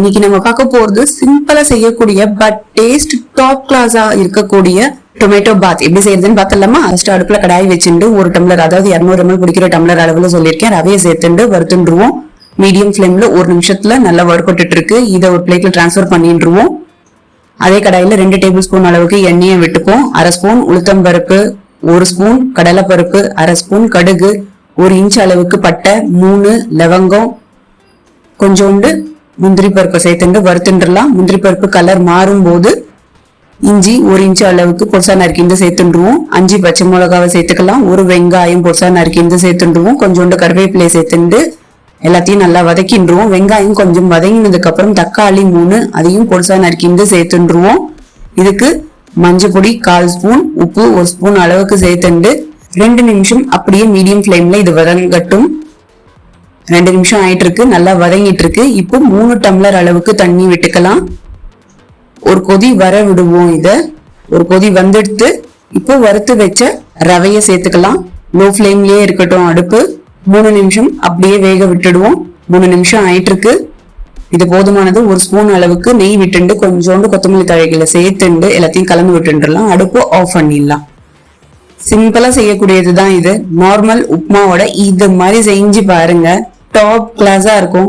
இன்னைக்கு நம்ம பார்க்க போறது சிம்பிளா செய்யக்கூடிய பட் டேஸ்ட் டாப் கிளாஸா இருக்கக்கூடிய டொமேட்டோ பாத் எப்படி செய்யறதுன்னு பார்த்தலாமா? ஃபர்ஸ்ட் அடுப்புல கடாய் வச்சுட்டு ஒரு டம்ளர், அதாவது 200 ml குடிக்கிற டம்ளர் அளவுல சொல்லியிருக்கேன், ரவையை சேர்த்துட்டு வறுத்துருவோம். மீடியம் ஃபிளேம்ல 1 நிமிஷத்துல நல்லா வறுபட்டு இருக்கு. இதை ஒரு பிளேட்ல டிரான்ஸ்பர் பண்ணிடுவோம். அதே கடாயில 2 டேபிள் ஸ்பூன் அளவுக்கு எண்ணெயை விட்டுப்போம். 1/2 ஸ்பூன் உளுத்தம் பருப்பு, 1 ஸ்பூன் கடலை பருப்பு, 1/2 ஸ்பூன் கடுகு, 1 இன்ச் அளவுக்கு பட்டை, 3 லவங்கம், கொஞ்சோண்டு முந்திரி பருப்பை சேர்த்துட்டு வறுத்துடலாம். முந்திரி பருப்பு கலர் மாறும் போது இஞ்சி 1 இன்ச் அளவுக்கு பொருசா நறுக்கிந்து சேர்த்துடுவோம். 5 பச்சை மிளகாவை சேர்த்துக்கலாம். 1 வெங்காயம் பொருசா நறுக்கிந்து சேர்த்துடுவோம். கொஞ்சோண்டு கருவேப்பிலையை சேர்த்துட்டு எல்லாத்தையும் நல்லா வதக்கிடுவோம். வெங்காயம் கொஞ்சம் வதங்கினதுக்கு அப்புறம் தக்காளி 3, அதையும் பொருசா நறுக்கிந்து சேர்த்துடுவோம். இதுக்கு மஞ்சள் பொடி 1/4 ஸ்பூன், உப்பு 1 ஸ்பூன் அளவுக்கு சேர்த்துட்டு 2 நிமிஷம் அப்படியே மீடியம் ஃபிளேம்ல இது வதங்கட்டும். 2 நிமிஷம் ஆயிட்டு இருக்கு, நல்லா வதங்கிட்டு இருக்கு. இப்போ 3 டம்ளர் அளவுக்கு தண்ணி விட்டுக்கலாம். ஒரு கொதி வர விடுவோம். இத ஒரு கொதி வந்துடுத்து. இப்போ வறுத்து வச்ச ரவையை சேர்த்துக்கலாம். லோ ஃபிளேம்லயே இருக்கட்டும் அடுப்பு. 3 நிமிஷம் அப்படியே வேக விட்டுடுவோம். 3 நிமிஷம் ஆயிட்டு இருக்கு. இது போதுமானது. 1 ஸ்பூன் அளவுக்கு நெய் விட்டுண்டு கொஞ்சோண்டு கொத்தமல்லி தழைகளை சேர்த்துண்டு எல்லாத்தையும் கலந்து விட்டுடலாம். அடுப்பு ஆஃப் பண்ணிடலாம். சிம்பிளா செய்யக்கூடியதுதான் இது. நார்மல் உப்மாவோட இது மாதிரி செஞ்சு பாருங்க, டாப் கிளாஸா இருக்கும்.